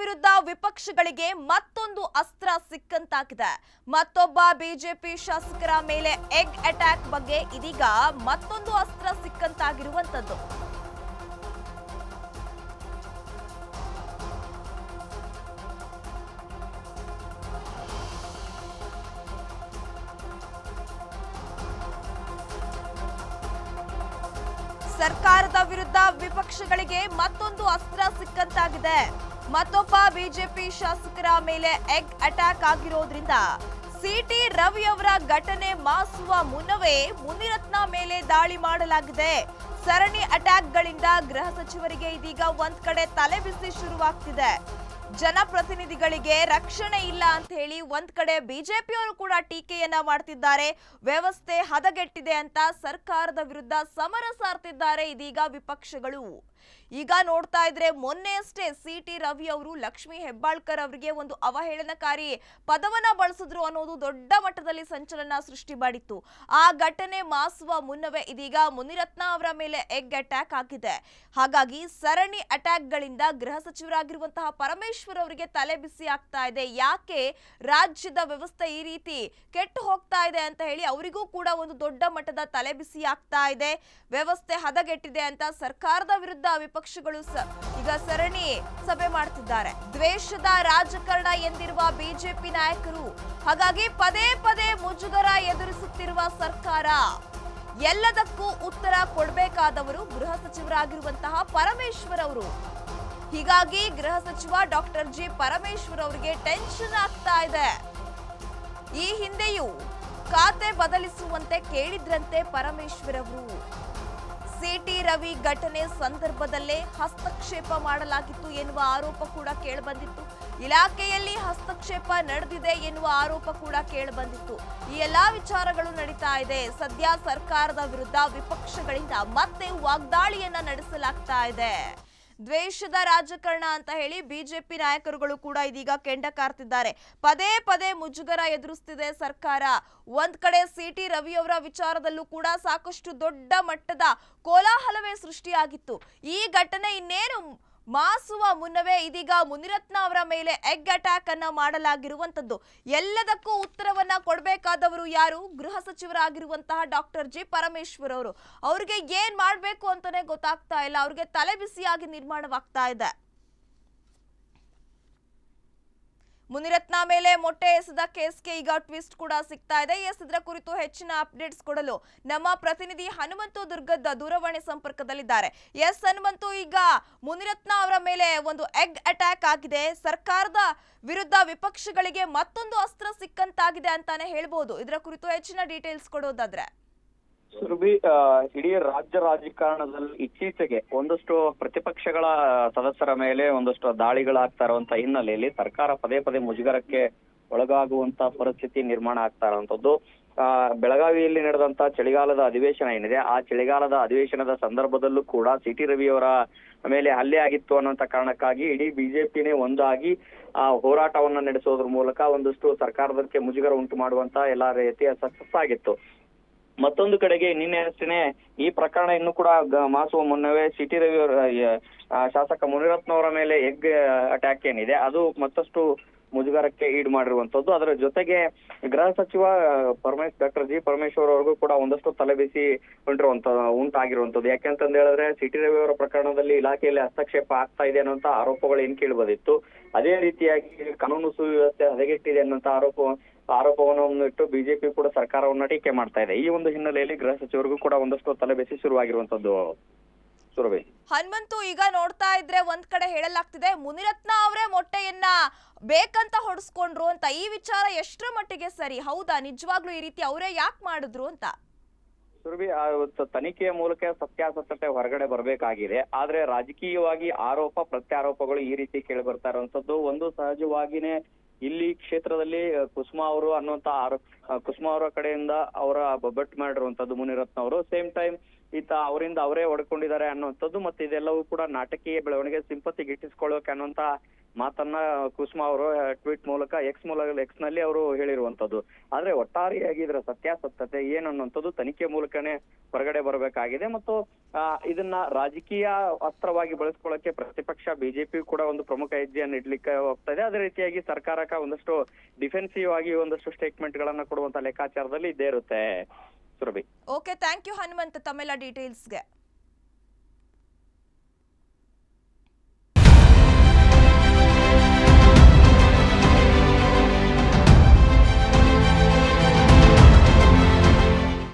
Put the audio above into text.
ವಿರುದ್ಧ ವಿಪಕ್ಷಗಳಿಗೆ ಮತ್ತೊಂದು ಅಸ್ತ್ರ ಸಿಕ್ಕಂತಾಗಿದೆ. ಮತ್ತೊಬ್ಬ ಬಿಜೆಪಿ ಶಾಸಕರ ಮೇಲೆ ಎಗ್ ಅಟ್ಯಾಕ್ ಬಗ್ಗೆ ಇದೀಗ ಮತ್ತೊಂದು ಅಸ್ತ್ರ ಸಿಕ್ಕಂತಾಗಿರುವಂತದ್ದು. ಸರ್ಕಾರದ ವಿರುದ್ಧ ವಿಪಕ್ಷಗಳಿಗೆ ಮತ್ತೊಂದು ಅಸ್ತ್ರ ಸಿಕ್ಕಂತಾಗಿದೆ. ಮತ್ತೊಬ್ಬ ಬಿಜೆಪಿ ಶಾಸಕರ ಮೇಲೆ ಎಗ್ ಅಟ್ಯಾಕ್ ಆಗಿರೋದ್ರಿಂದ ಸಿಟಿ ರವಿ ಅವರ ಘಟನೆ ಮಾಸುವ ಮುನ್ನವೇ ಮುನಿರತ್ನ ಮೇಲೆ ದಾಳಿ ಮಾಡಲಾಗಿದೆ. ಸರಣಿ ಅಟ್ಯಾಕ್ಗಳಿಂದ ಗೃಹ ಸಚಿವರಿಗೆ ಇದೀಗ ಒಂದ್ ಕಡೆ ತಲೆಬಿಸಿ ಶುರುವಾಗ್ತಿದೆ. ಜನಪ್ರತಿನಿಧಿಗಳಿಗೆ ರಕ್ಷಣೆ ಇಲ್ಲ ಅಂತ ಹೇಳಿ ಒಂದ್ ಕಡೆ ಬಿಜೆಪಿಯವರು ಕೂಡ ಟೀಕೆಯನ್ನ ಮಾಡ್ತಿದ್ದಾರೆ. ವ್ಯವಸ್ಥೆ ಹದಗೆಟ್ಟಿದೆ ಅಂತ ಸರ್ಕಾರದ ವಿರುದ್ಧ ಸಮರ ಸಾರ್ತಿದ್ದಾರೆ ಇದೀಗ ವಿಪಕ್ಷಗಳು. ಈಗ ನೋಡ್ತಾ ಇದ್ರೆ ಮೊನ್ನೆಯಷ್ಟೇ ಸಿಟಿ ರವಿ ಅವರು ಲಕ್ಷ್ಮೀ ಹೆಬ್ಬಾಳ್ಕರ್ ಅವರಿಗೆ ಒಂದು ಅವಹೇಳನಕಾರಿ ಪದವನ್ನ ಬಳಸಿದ್ರು ಅನ್ನೋದು ದೊಡ್ಡ ಮಟ್ಟದಲ್ಲಿ ಸಂಚಲನ ಸೃಷ್ಟಿ ಮಾಡಿತ್ತು. ಆ ಘಟನೆ ಮಾಸುವ ಮುನ್ನವೇ ಇದೀಗ ಮುನಿರತ್ನ ಅವರ ಮೇಲೆ ಎಗ್ ಅಟ್ಯಾಕ್ ಆಗಿದೆ. ಹಾಗಾಗಿ ಸರಣಿ ಅಟ್ಯಾಕ್ ಗಳಿಂದ ಗೃಹ ಸಚಿವರಾಗಿರುವಂತಹ ಪರಮೇಶ್ವರ್ ಅವರಿಗೆ ತಲೆ ಬಿಸಿ ಆಗ್ತಾ ಇದೆ. ಯಾಕೆ ರಾಜ್ಯದ ವ್ಯವಸ್ಥೆ ಈ ರೀತಿ ಕೆಟ್ಟು ಹೋಗ್ತಾ ಇದೆ ಅಂತ ಹೇಳಿ ಅವರಿಗೂ ಕೂಡ ಒಂದು ದೊಡ್ಡ ಮಟ್ಟದ ತಲೆ ಬಿಸಿ ಆಗ್ತಾ ಇದೆ. ವ್ಯವಸ್ಥೆ ಹದಗೆಟ್ಟಿದೆ ಅಂತ ಸರ್ಕಾರದ ವಿರುದ್ಧ ವಿಪಕ್ಷಗಳು ಈಗ ಸರಣಿ ಸಭೆ ಮಾಡ್ತಿದ್ದಾರೆ. ದ್ವೇಷದ ರಾಜಕಾರಣ ಎಂದಿರುವ ಬಿಜೆಪಿ ನಾಯಕರು, ಹಾಗಾಗಿ ಪದೇ ಪದೇ ಮುಜುಗರ ಎದುರಿಸುತ್ತಿರುವ ಸರ್ಕಾರ, ಎಲ್ಲದಕ್ಕೂ ಉತ್ತರ ಕೊಡಬೇಕಾದವರು ಗೃಹ ಸಚಿವರಾಗಿರುವಂತಹ ಪರಮೇಶ್ವರ್ ಅವರು. ಹೀಗಾಗಿ ಗೃಹ ಸಚಿವ ಡಾಕ್ಟರ್ ಜಿ ಪರಮೇಶ್ವರ್ ಅವರಿಗೆ ಟೆನ್ಷನ್ ಆಗ್ತಾ ಇದೆ. ಈ ಹಿಂದೆಯೂ ಖಾತೆ ಬದಲಿಸುವಂತೆ ಕೇಳಿದ್ರಂತೆ ಪರಮೇಶ್ವರ್ ಅವರು. ಸಿಟಿ ರವಿ ಘಟನೆ ಸಂದರ್ಭದಲ್ಲೇ ಹಸ್ತಕ್ಷೇಪ ಮಾಡಲಾಗಿತ್ತು ಎನ್ನುವ ಆರೋಪ ಕೂಡ ಕೇಳಿಬಂದಿತ್ತು. ಇಲಾಖೆಯಲ್ಲಿ ಹಸ್ತಕ್ಷೇಪ ನಡೆದಿದೆ ಎನ್ನುವ ಆರೋಪ ಕೂಡ ಕೇಳಿಬಂದಿತ್ತು. ಈ ಎಲ್ಲಾ ವಿಚಾರಗಳು ನಡೀತಾ ಇದೆ. ಸದ್ಯ ಸರ್ಕಾರದ ವಿರುದ್ಧ ವಿಪಕ್ಷಗಳಿಂದ ಮತ್ತೆ ವಾಗ್ದಾಳಿಯನ್ನ ನಡೆಸಲಾಗ್ತಾ ಇದೆ. ದ್ವೇಷದ ರಾಜಕಾರಣ ಅಂತ ಹೇಳಿ ಬಿಜೆಪಿ ನಾಯಕರುಗಳು ಕೂಡ ಇದೀಗ ಕೆಂಡ ಕಾರ್ತಿದ್ದಾರೆ. ಪದೇ ಪದೇ ಮುಜುಗರ ಎದುರಿಸುತ್ತಿದೆ ಸರ್ಕಾರ. ಒಂದ್ ಕಡೆ ಸಿಟಿ ರವಿ ಅವರ ವಿಚಾರದಲ್ಲೂ ಕೂಡ ಸಾಕಷ್ಟು ದೊಡ್ಡ ಮಟ್ಟದ ಕೋಲಾಹಲವೇ ಸೃಷ್ಟಿಯಾಗಿತ್ತು. ಈ ಘಟನೆ ಇನ್ನೇನು ಮಾಸುವ ಮುನ್ನವೇ ಇದೀಗ ಮುನಿರತ್ನ ಅವರ ಮೇಲೆ ಎಗ್ ಅಟ್ಯಾಕ್ ಅನ್ನ ಮಾಡಲಾಗಿರುವಂತದ್ದು. ಎಲ್ಲದಕ್ಕೂ ಉತ್ತರವನ್ನ ಕೊಡಬೇಕಾದವರು ಯಾರು? ಗೃಹ ಸಚಿವರಾಗಿರುವಂತಹ ಡಾಕ್ಟರ್ ಜಿ ಪರಮೇಶ್ವರ್ ಅವರು. ಅವ್ರಿಗೆ ಏನ್ ಮಾಡ್ಬೇಕು ಅಂತಾನೆ ಗೊತ್ತಾಗ್ತಾ ಇಲ್ಲ. ಅವ್ರಿಗೆ ತಲೆ ಬಿಸಿಯಾಗಿ ನಿರ್ಮಾಣವಾಗ್ತಾ ಇದೆ. ಮುನಿರತ್ನ ಮೇಲೆ ಮೊಟ್ಟೆ ಎಸೆದ ಕೇಸ್ಗೆ ಈಗ ಟ್ವಿಸ್ಟ್ ಕೂಡ ಸಿಗ್ತಾ ಇದೆ. ಇದರ ಕುರಿತು ಹೆಚ್ಚಿನ ಅಪ್ಡೇಟ್ಸ್ ಕೊಡಲು ನಮ್ಮ ಪ್ರತಿನಿಧಿ ಹನುಮಂತು ದುರ್ಗದ ದೂರವಾಣಿ ಸಂಪರ್ಕದಲ್ಲಿದ್ದಾರೆ. ಹನುಮಂತು, ಈಗ ಮುನಿರತ್ನ ಅವರ ಮೇಲೆ ಒಂದು ಎಗ್ ಅಟ್ಯಾಕ್ ಆಗಿದೆ. ಸರ್ಕಾರದ ವಿರುದ್ಧ ವಿಪಕ್ಷಗಳಿಗೆ ಮತ್ತೊಂದು ಅಸ್ತ್ರ ಸಿಕ್ಕಂತಾಗಿದೆ ಅಂತಾನೆ ಹೇಳ್ಬಹುದು. ಇದರ ಕುರಿತು ಹೆಚ್ಚಿನ ಡೀಟೇಲ್ಸ್ ಕೊಡೋದಾದ್ರೆ. ಸುರಭಿ, ಇಡೀ ರಾಜ್ಯ ರಾಜಕಾರಣದಲ್ಲಿ ಇತ್ತೀಚೆಗೆ ಒಂದಷ್ಟು ಪ್ರತಿಪಕ್ಷಗಳ ಸದಸ್ಯರ ಮೇಲೆ ಒಂದಷ್ಟು ದಾಳಿಗಳಾಗ್ತಾ ಇರುವಂತ ಹಿನ್ನೆಲೆಯಲ್ಲಿ ಸರ್ಕಾರ ಪದೇ ಪದೇ ಮುಜುಗರಕ್ಕೆ ಒಳಗಾಗುವಂತ ಪರಿಸ್ಥಿತಿ ನಿರ್ಮಾಣ ಆಗ್ತಾ ಇರುವಂತದ್ದು. ಬೆಳಗಾವಿಯಲ್ಲಿ ನಡೆದಂತ ಚಳಿಗಾಲದ ಅಧಿವೇಶನ ಏನಿದೆ, ಆ ಚಳಿಗಾಲದ ಅಧಿವೇಶನದ ಸಂದರ್ಭದಲ್ಲೂ ಕೂಡ ಸಿಟಿ ರವಿ ಅವರ ಮೇಲೆ ಹಲ್ಲೆ ಆಗಿತ್ತು ಅನ್ನೋಂತ ಕಾರಣಕ್ಕಾಗಿ ಇಡೀ ಬಿಜೆಪಿನೇ ಒಂದಾಗಿ ಹೋರಾಟವನ್ನ ನಡೆಸೋದ್ರ ಮೂಲಕ ಒಂದಷ್ಟು ಸರ್ಕಾರದಕ್ಕೆ ಮುಜುಗರ ಉಂಟು ಮಾಡುವಂತ ಎಲ್ಲಾ ರೀತಿಯ ಸಕ್ಸಸ್ ಆಗಿತ್ತು. ಮತ್ತೊಂದು ಕಡೆಗೆ ನಿನ್ನೆ ಅಷ್ಟೇ ಈ ಪ್ರಕರಣ ಇನ್ನು ಕೂಡ ಮಾಸುವ ಮುನ್ನವೇ ಸಿಟಿ ರವಿ ಅವರ ಶಾಸಕ ಮುನಿರತ್ನ ಅವರ ಮೇಲೆ ಎಗ್ ಅಟ್ಯಾಕ್ ಏನಿದೆ ಅದು ಮತ್ತಷ್ಟು ಮುಜುಗರಕ್ಕೆ ಈಡು ಮಾಡಿರುವಂತದ್ದು. ಅದರ ಜೊತೆಗೆ ಗೃಹ ಸಚಿವ ಡಾಕ್ಟರ್ ಜಿ ಪರಮೇಶ್ವರ್ ಅವ್ರಿಗೂ ಕೂಡ ಒಂದಷ್ಟು ತಲೆಬಿಸಿ ಉಂಟಾಗಿರುವಂತದ್ದು. ಯಾಕೆಂತಂದ ಹೇಳಿದ್ರೆ ಸಿಟಿ ರವಿ ಅವರ ಪ್ರಕರಣದಲ್ಲಿ ಇಲಾಖೆಯಲ್ಲಿ ಹಸ್ತಕ್ಷೇಪ ಆಗ್ತಾ ಇದೆ ಅನ್ನೋಂತ ಆರೋಪಗಳು ಏನ್ ಕೇಳಿ ಬಂದಿತ್ತು. ಅದೇ ರೀತಿಯಾಗಿ ಕಾನೂನು ಸುವ್ಯವಸ್ಥೆ ಹದಗೆಟ್ಟಿದೆ ಅನ್ನೋಂತ ಆರೋಪವನ್ನು ಇಟ್ಟು ಬಿಜೆಪಿ ಕೂಡ ಸರ್ಕಾರವನ್ನ ಟೀಕೆ ಮಾಡ್ತಾ ಇದೆ. ಈ ಒಂದು ಹಿನ್ನೆಲೆಯಲ್ಲಿ ಗೃಹ ಸಚಿವರಿಗೂ ಕೂಡ ಒಂದಷ್ಟು ತಲೆಬಿಸಿ ಶುರುವಾಗಿರುವಂತದ್ದು. ಸುರಭಿ, ಹನುಮಂತು, ಈಗ ನೋಡ್ತಾ ಇದ್ರೆ ಒಂದ್ ಕಡೆ ಹೇಳಲಾಗ್ತಿದೆ ಮುನಿರತ್ನ ಅವರೇ ಮೊಟ್ಟೆಯನ್ನ ಬೇಕಂತ ಹೊಡೆಸ್ಕೊಂಡ್ರು ಅಂತ. ಈ ವಿಚಾರ ಎಷ್ಟರ ಮಟ್ಟಿಗೆ ಸರಿ? ಹೌದಾ, ನಿಜವಾಗ್ಲೂ ಈ ರೀತಿ ಅವರೇ ಯಾಕೆ ಮಾಡಿದ್ರು ಅಂತ? ಸುರಭಿ, ತನಿಖೆಯ ಮೂಲಕ ಸತ್ಯಾಸತ್ಯತೆ ಹೊರಗಡೆ ಬರಬೇಕಾಗಿದೆ. ಆದ್ರೆ ರಾಜಕೀಯವಾಗಿ ಆರೋಪ ಪ್ರತ್ಯಾರೋಪಗಳು ಈ ರೀತಿ ಕೇಳಿ ಬರ್ತಾ ಇರುವಂತದ್ದು. ಒಂದು ಸಹಜವಾಗಿನೇ ಇಲ್ಲಿ ಕ್ಷೇತ್ರದಲ್ಲಿ ಕುಸುಮಾ ಅವರು ಅನ್ನುವಂತ ಕುಸುಮಾ ಅವರ ಕಡೆಯಿಂದ ಅವರ ಬೊಬ್ಬಟ್ಟು ಮಾಡಿರುವಂತದ್ದು ಮುನಿರತ್ನ ಅವರು. ಸೇಮ್ ಟೈಮ್ ಅವರಿಂದ ಅವರೇ ಹೊಡ್ಕೊಂಡಿದ್ದಾರೆ ಅನ್ನುವಂಥದ್ದು. ಮತ್ತೆ ಇದೆಲ್ಲವೂ ಕೂಡ ನಾಟಕೀಯ ಬೆಳವಣಿಗೆ, ಸಿಂಪತಿ ಗಿಟ್ಟಿಸ್ಕೊಳ್ಳೋಕೆ ಅನ್ನುವಂತ ಮಾತನ್ನ ಕುಸುಮಾ ಅವರು ಟ್ವೀಟ್ ಮೂಲಕ ಎಕ್ಸ್ ನಲ್ಲಿ ಅವರು ಹೇಳಿರುವಂತದ್ದು. ಆದ್ರೆ ಒಟ್ಟಾರೆಯಾಗಿ ಇದರ ಸತ್ಯಾಸತ್ಯತೆ ಏನನ್ನುವಂಥದ್ದು ತನಿಖೆ ಮೂಲಕನೇ ಹೊರಗಡೆ ಬರಬೇಕಾಗಿದೆ. ಮತ್ತು ಇದನ್ನ ರಾಜಕೀಯ ಅಸ್ತ್ರವಾಗಿ ಬಳಸ್ಕೊಳ್ಳಕ್ಕೆ ಪ್ರತಿಪಕ್ಷ ಬಿಜೆಪಿ ಕೂಡ ಒಂದು ಪ್ರಮುಖ ಹೆಜ್ಜೆಯನ್ನು ಇಡ್ಲಿಕ್ಕೆ ಹೋಗ್ತಾ ಇದೆ. ಅದೇ ರೀತಿಯಾಗಿ ಸರ್ಕಾರಕ್ಕೆ ಒಂದಷ್ಟು ಡಿಫೆನ್ಸಿವ್ ಆಗಿ ಒಂದಷ್ಟು ಸ್ಟೇಟ್ಮೆಂಟ್ ಗಳನ್ನ ಕೊಡುವಂತ ಲೆಕ್ಕಾಚಾರದಲ್ಲಿ ಇದ್ದೇ ಇರುತ್ತೆ. Surabhi. Okay, thank you Hanumanth ತಮ್ಮೆಲ್ಲ ಡೀಟೇಲ್ಸ್ಗೆ.